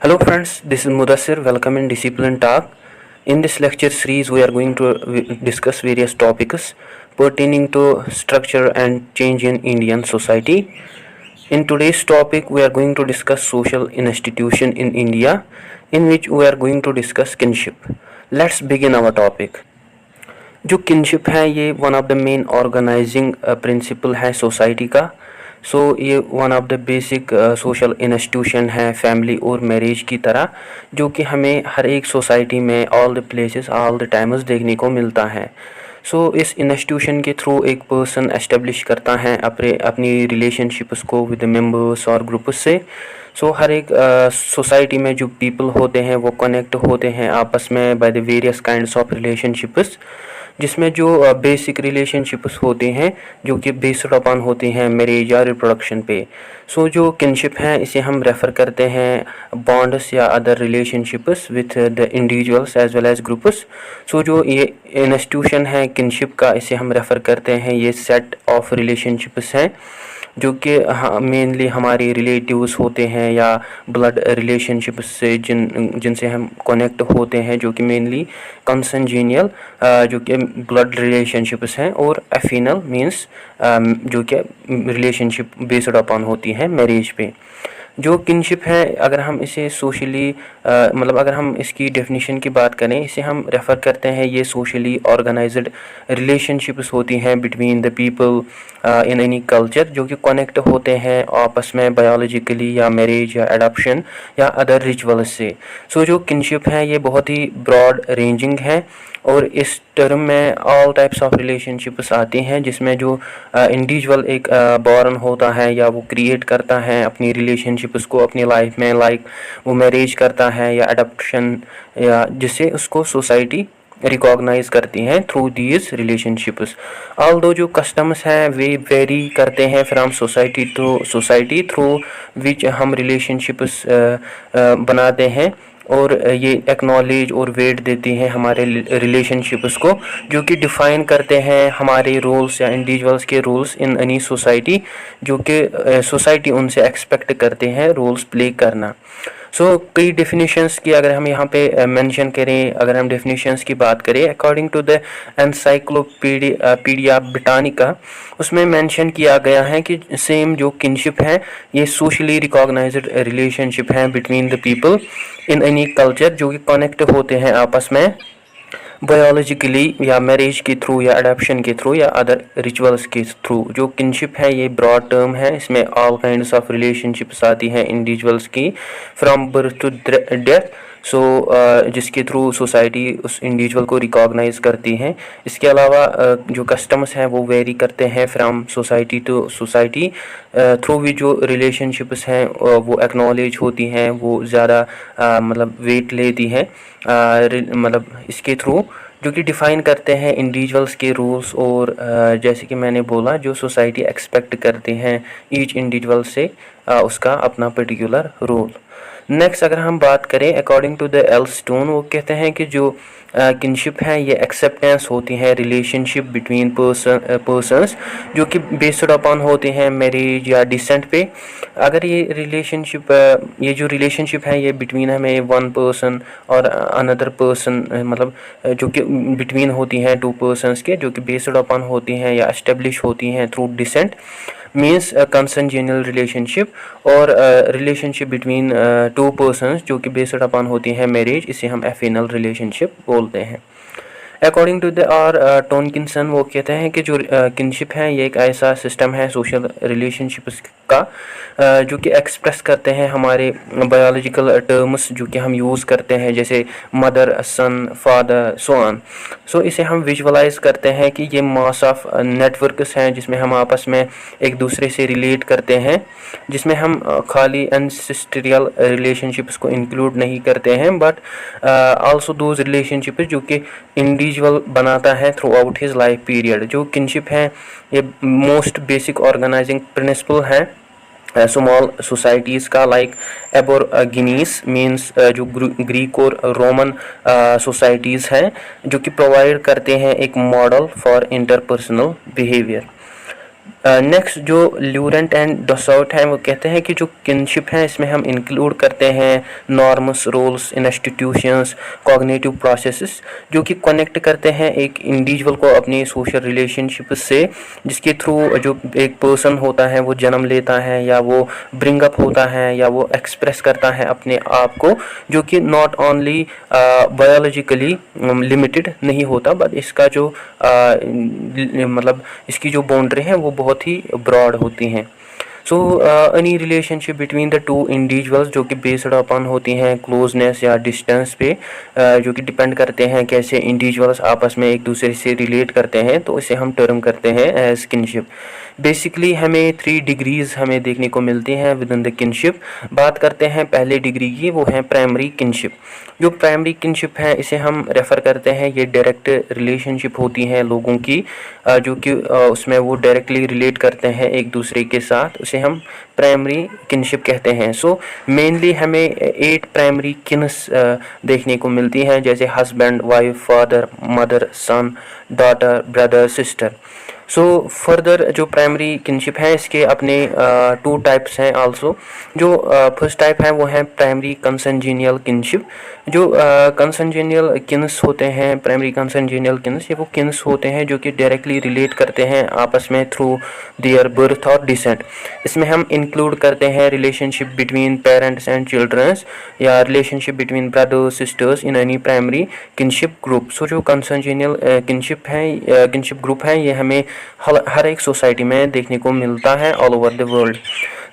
Hello friends, this is Mudassir. Welcome in Discipline Talk. In this lecture series, we are going to discuss various topics pertaining to structure and change in Indian society. In today's topic, we are going to discuss social institution in India, in which we are going to discuss kinship. Let's begin our topic. जो kinship है ये one of the main organising principle है society का। ये one of the basic social institution है family और marriage की तरह, जो कि हमें हर एक सोसाइटी में all the places all the times देखने को मिलता है। इस इंस्टीट्यूशन के थ्रू एक पर्सन एस्टेब्लिश करता है अपनी रिलेशनशिप्स को विद मेंबर्स और ग्रुप्स से। हर एक सोसाइटी में जो पीपल होते हैं वो कनेक्ट होते हैं आपस में by the various kinds of relationships, जिसमें जो बेसिक रिलेशनशिप्स होते हैं जो कि बेस्ड अपॉन होती हैं मैरिज या रिप्रोडक्शन पे। जो किनशिप है इसे हम रेफ़र करते हैं बॉन्ड्स या other relationships with the individuals as well as groups. जो ये इंस्टीट्यूशन है किनशिप का, इसे हम रेफ़र करते हैं ये सेट ऑफ रिलेशनशिप्स हैं जो कि मेनली हमारे रिलेटिव्स होते हैं या ब्लड रिलेशनशिप से जिनसे हम कनेक्ट होते हैं, जो कि मेनली कंसंजीनियल जो कि ब्लड रिलेशनशिप्स हैं, और एफिनल मींस जो कि रिलेशनशिप बेस्ड अपॉन होती है मैरिज पे। जो किनशिप है अगर हम इसे सोशली अगर हम इसकी डेफिनेशन की बात करें, इसे हम रेफ़र करते हैं ये सोशली ऑर्गेनाइज्ड रिलेशनशिप्स होती हैं between the people in any culture, जो कि कनेक्ट होते हैं आपस में बायोलॉजिकली या मैरिज या एडॉप्शन या अदर रिचुअल्स से। जो किनशिप है ये बहुत ही ब्रॉड रेंजिंग है और इस टर्म में ऑल टाइप्स ऑफ रिलेशनशिप्स आती हैं, जिसमें जो इंडिविजुअल एक बॉर्न होता है या वो क्रिएट करता है अपनी रिलेशनशिप्स को अपनी लाइफ में, लाइक वो मैरिज करता है या अडॉप्शन, या जिससे उसको सोसाइटी रिकॉग्नाइज करती हैं थ्रू दीज रिलेशनशिप्स। ऑल्दो जो कस्टम्स हैं वे वेरी करते हैं from society to society, through which हम रिलेशनशिप्स बनाते हैं, और ये एक्नॉलेज और वेट देती हैं हमारे रिलेशनशिप्स को, जो कि डिफ़ाइन करते हैं हमारे रोल्स या इंडिविजुअल्स के रोल्स इन एनी सोसाइटी, जो कि सोसाइटी उनसे एक्सपेक्ट करते हैं रोल्स प्ले करना। कई डेफिनेशंस की अगर हम यहाँ पे मेंशन करें, अगर हम डेफिनेशंस की बात करें according to the Encyclopaedia Britannica, उसमें मेंशन किया गया है कि सेम जो किनशिप है ये सोशली रिकॉग्नाइज्ड रिलेशनशिप है between the people in any culture, जो कि कनेक्ट होते हैं आपस में बायोलॉजिकली या मैरिज के थ्रू या अडॉप्शन के थ्रू या अदर रिचुअल्स के थ्रू। जो किनशिप है ये ब्रॉड टर्म है, इसमें ऑल काइंड्स ऑफ रिलेशनशिप्स आती हैं इंडिविजुअल्स की फ्रॉम बर्थ टू डेथ, जिसके थ्रू सोसाइटी उस इंडिविजुअल को रिकॉग्नाइज करती हैं। इसके अलावा जो कस्टम्स हैं वो वेरी करते हैं from society to society, through भी जो रिलेशनशिप्स हैं वो एक्नॉलेज होती हैं, वो ज़्यादा वेट लेती हैं इसके थ्रू, जो कि डिफ़ाइन करते हैं इंडिविजुअल्स के रूल्स, और जैसे कि मैंने बोला जो सोसाइटी एक्सपेक्ट करते हैं ईच इंडिविजुअल से उसका अपना पर्टिकुलर रोल। नेक्स्ट अगर हम बात करें अकॉर्डिंग टू द एल्स्टोन, वो कहते हैं कि जो किनशिप है ये एक्सेप्टेंस होती है रिलेशनशिप बिटवीन पर्सन्स जो कि बेस्ड अपॉन होते हैं मैरिज या डिसेंट पे। अगर ये जो रिलेशनशिप है ये बिटवीन हमें वन पर्सन और अनदर पर्सन जो कि बिटवीन होती हैं टू पर्सन्स के, जो कि बेस्ड अपॉन होती हैं या एस्टेब्लिश होती हैं थ्रू डिसेंट, मीन्स कंसंजीनियल रिलेशनशिप, और रिलेशनशिप बिटवीन टू पर्सन्स जो कि बेस्ड अपॉन होती हैं मैरिज, इसे हम एफिनल रिलेशनशिप बोलते हैं। अकॉर्डिंग टू द टॉनकिंसन, वो कहते हैं कि जो किनशिप है ये एक ऐसा सिस्टम है सोशल रिलेशनशिप्स का जो कि एक्सप्रेस करते हैं हमारे बायोलॉजिकल टर्म्स जो कि हम यूज़ करते हैं, जैसे mother, son, father, so on. इसे हम विजुअलाइज करते हैं कि ये मास ऑफ नेटवर्क्स हैं जिसमें हम आपस में एक दूसरे से रिलेट करते हैं, जिसमें हम खाली एंसेस्ट्रियल रिलेशनशिप्स को इंक्लूड नहीं करते हैं, बट आल्सो दोज रिलेशनशिप्स जो कि इंडिविजुअल बनाता है through out his life period. जो किनशिप है ये मोस्ट बेसिक ऑर्गेनाइजिंग प्रिंसिपल है स्मॉल सोसाइटीज़ का, लाइक एबोरगिनीस मीन्स जो ग्रीक और रोमन सोसाइटीज़ हैं जो कि प्रोवाइड करते हैं एक model for interpersonal behaviour. Next जो ल्यूरेंट एंड डसॉल्ट है वो कहते हैं कि जो किनशिप है इसमें हम इंक्लूड करते हैं norms, roles, institutions, cognitive processes जो कि कनेक्ट करते हैं एक इंडिविजुअल को अपनी सोशल रिलेशनशिप से, जिसके थ्रू जो एक पर्सन होता है वो जन्म लेता है या वो ब्रिंग अप होता है या वो एक्सप्रेस करता है अपने आप को, जो कि नॉट ओनली बायोलॉजिकली लिमिटेड नहीं होता, बट इसका जो मतलब इसकी जो बाउंड्री है वो बहुत ही ब्रॉड होती हैं। So any relationship between the two individuals जो कि बेस्ड अपॉन होती हैं क्लोजनेस या डिस्टेंस पे, जो कि डिपेंड करते हैं कैसे इंडिविजुअल्स आपस में एक दूसरे से रिलेट करते हैं, तो इसे हम टर्म करते हैं एज किनशिप। बेसिकली हमें 3 डिग्रीज हमें देखने को मिलती हैं विद इन द किनशिप। बात करते हैं पहले डिग्री की, वो है प्राइमरी किनशिप। जो प्राइमरी किनशिप है इसे हम रेफ़र करते हैं, ये डायरेक्ट रिलेशनशिप होती हैं लोगों की, जो कि उसमें वो डायरेक्टली रिलेट करते हैं एक दूसरे के साथ, उसे हम प्राइमरी किनशिप कहते हैं। सो मेनली हमें 8 प्राइमरी किन्स देखने को मिलती हैं, जैसे husband, wife, father, mother, son, daughter, brother, sister. So further जो प्राइमरी किनशिप है इसके अपने 2 टाइप्स हैं आल्सो। जो फर्स्ट टाइप है वो है प्राइमरी कंसंजीनियल किनशिप। जो कंसंजीनियल किन्स होते हैं, प्राइमरी कंसंजीनियल किन्स, ये वो किन्स होते हैं जो कि डायरेक्टली रिलेट करते हैं आपस में थ्रू देयर बर्थ और डिसेंट। इसमें हम इंक्लूड करते हैं relationship between parents and childrens या relationship between brothers sisters in any primary kinship group. So जो कंसंजीनियल किनशिप है, किनशिप ग्रुप है, ये हमें हर एक सोसाइटी में देखने को मिलता है all over the world.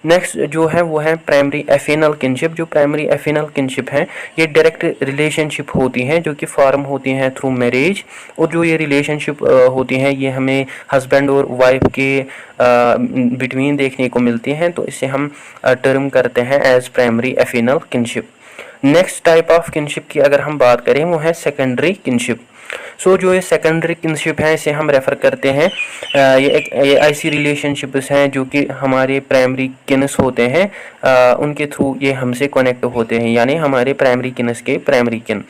Next जो है वो है प्राइमरी एफिनल किनशिप। जो प्राइमरी एफिनल किनशिप है ये डायरेक्ट रिलेशनशिप होती हैं जो कि फॉर्म होती हैं थ्रू मैरिज, और जो ये रिलेशनशिप होती हैं ये हमें हस्बैंड और वाइफ के बिटवीन देखने को मिलती हैं, तो इसे हम टर्म करते हैं as primary affinal kinship. Next type of kinship की अगर हम बात करें वो है सेकेंडरी किनशिप। सो जो ये सेकेंडरी किनशिप है इसे हम रेफ़र करते हैं, ये ऐसी रिलेशनशिप्स हैं जो कि हमारे प्राइमरी किन्स होते हैं, उनके थ्रू ये हमसे कनेक्ट होते हैं, यानी हमारे प्राइमरी किन्स के प्राइमरी किन।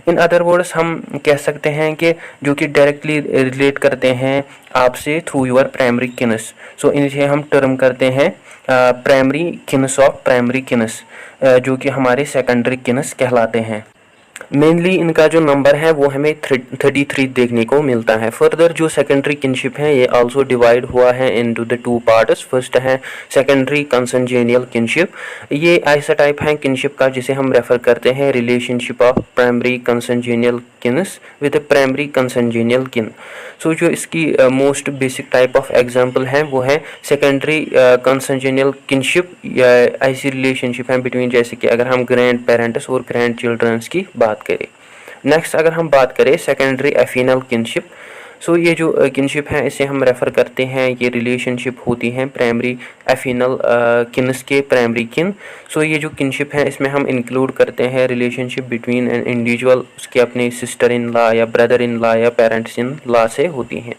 इन अदर वर्ड्स हम कह सकते हैं कि जो कि डायरेक्टली रिलेट करते हैं आपसे थ्रू योर प्राइमरी किन्स। सो इसे हम टर्म करते हैं primary Keynes of primary Keynes, जो कि हमारे सेकेंडरी किन्स कहलाते हैं। मेनली इनका जो नंबर है वो हमें 33 देखने को मिलता है। फर्दर जो सेकेंडरी किनशिप है ये आल्सो डिवाइड हुआ है इनटू द 2 पार्ट्स। फर्स्ट है सेकेंडरी कंसंजेनियल किनशिप। ये ऐसा टाइप है किनशिप का जिसे हम रेफर करते हैं relationship of primary consanguineal kins with primary consanguineal kin. So जो इसकी most basic type of example है वो है सेकेंडरी कंसंजेनियल किनशिप, या ऐसी रिलेशनशिप है बिटवीन, जैसे कि अगर हम ग्रैंड पेरेंट्स और ग्रैंड चिल्ड्रंस की बात करें। नेक्स्ट अगर हम बात करें सेकेंडरी एफिनल किनशिप, सो ये जो किनशिप है इसे हम रेफ़र करते हैं, ये रिलेशनशिप होती हैं प्राइमरी एफिनल किन्स के प्राइमरी किन। सो ये जो किनशिप है इसमें हम इंक्लूड करते हैं रिलेशनशिप बिटवीन एन इंडिविजुअल, उसके अपने सिस्टर इन लॉ या ब्रदर इन लॉ या पेरेंट्स इन लॉ से होती हैं।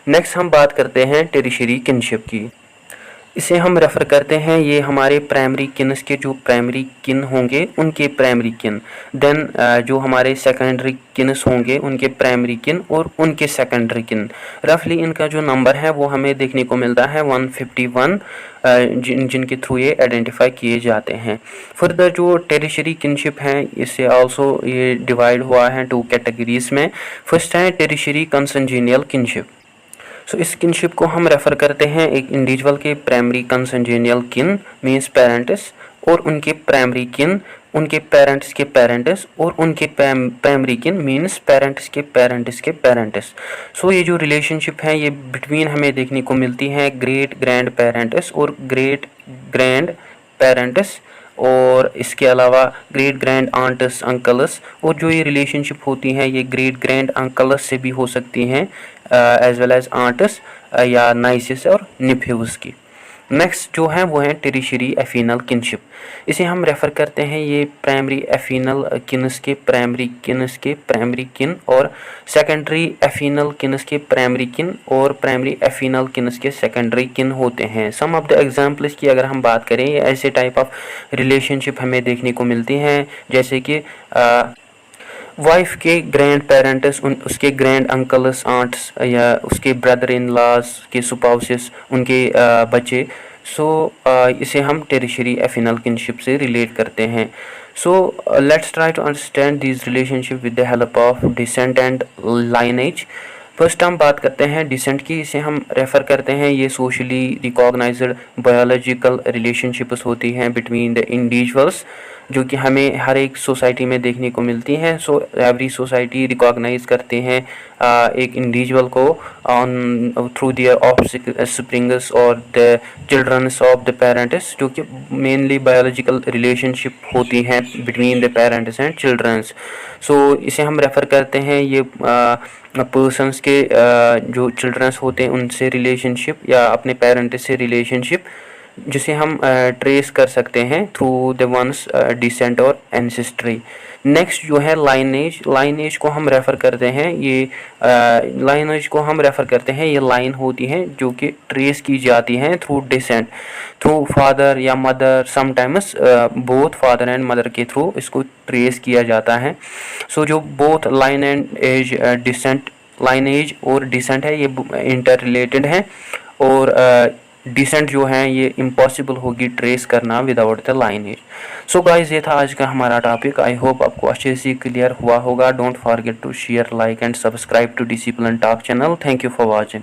नेक्स्ट हम बात करते हैं टेरिशरी किनशिप की। इसे हम रेफ़र करते हैं, ये हमारे प्राइमरी किन्स के जो प्राइमरी किन होंगे उनके प्राइमरी किन, देन जो हमारे सेकेंडरी किन्स होंगे उनके प्राइमरी किन और उनके सेकेंडरी किन। रफली इनका जो नंबर है वो हमें देखने को मिलता है 151, जिनके थ्रू ये आइडेंटिफाई किए जाते हैं। फर्दर जो टेरिशरी किनशिप है इससे आल्सो ये डिवाइड हुआ है 2 कैटेगरीज में। फर्स्ट है टेरिशरी कंसंजेनियल किनशिप। सो इस किनशिप को हम रेफ़र करते हैं एक इंडिविजुअल के प्राइमरी कंसंजेनियल किन मीन्स पेरेंट्स और उनके प्राइमरी किन, उनके पेरेंट्स के पेरेंट्स और उनके प्राइमरी किन मीन्स पेरेंट्स के पेरेंट्स के पेरेंट्स। सो ये जो रिलेशनशिप है ये बिटवीन हमें देखने को मिलती है ग्रेट ग्रैंड पेरेंट्स और ग्रेट ग्रैंड पेरेंट्स, और इसके अलावा ग्रेट ग्रैंड आंट्स अंकल्स, और जो ये रिलेशनशिप होती हैं ये ग्रेट ग्रैंड अंकल्स से भी हो सकती हैं एज वेल एज आंट्स या नाइसेस और निफ्यूज की। नेक्स्ट जो है वो है टेरिशरी एफिनल किनशिप। इसे हम रेफ़र करते हैं ये प्राइमरी एफिनल किन्स के प्राइमरी किन और सेकेंडरी एफिनल किन्स के प्राइमरी किन और प्राइमरी एफिनल किन्स के सेकेंडरी किन होते हैं। सम ऑफ द एग्जांपल्स की अगर हम बात करें, ये ऐसे टाइप ऑफ रिलेशनशिप हमें देखने को मिलती हैं जैसे कि वाइफ के ग्रैंड पेरेंट्स, उसके ग्रैंड अंकल्स, आंट्स या उसके ब्रदर इन लॉज के स्पाउसेस, उनके बच्चे। सो इसे हम टेरिशरी एफिनल किनशिप से रिलेट करते हैं। So let's try to understand these relationship with the help of descent and lineage. First हम बात करते हैं डिसेंट की। इसे हम रेफ़र करते हैं, ये सोशली रिकॉग्नाइज्ड बायोलॉजिकल रिलेशनशिप्स होती हैं बिटवीन द इंडिविजुअल्स, जो कि हमें हर एक सोसाइटी में देखने को मिलती हैं। सो एवरी सोसाइटी रिकॉग्नाइज करते हैं एक इंडिविजुअल को on through their offsprings और the childrens of the parents, जो कि मेनली बायोलॉजिकल रिलेशनशिप होती हैं between the parents and childrens. So इसे हम रेफ़र करते हैं ये पर्सन्स के जो चिल्ड्रंस होते हैं उनसे रिलेशनशिप या अपने पेरेंट्स से रिलेशनशिप, जिसे हम ट्रेस कर सकते हैं थ्रू द वंस डिसेंट और एंसेस्ट्री। नेक्स्ट जो है लाइनेज, लाइनेज को हम रेफ़र करते हैं, ये लाइनेज को हम रेफ़र करते हैं, ये लाइन होती हैं जो कि ट्रेस की जाती हैं थ्रू डिसेंट, थ्रू फादर या mother, sometimes both father and mother के थ्रू इसको ट्रेस किया जाता है। सो जो both line and as descent, lineage और डिसेंट है, ये इंटर रिलेटेड हैं, और डिसेंट जो है ये इम्पॉसिबल होगी ट्रेस करना without the lineage. So guys, ये था आज का हमारा टॉपिक। आई होप आपको अच्छे से क्लियर हुआ होगा। Don't forget to share, like and subscribe to Discipline Talk channel. Thank you for watching.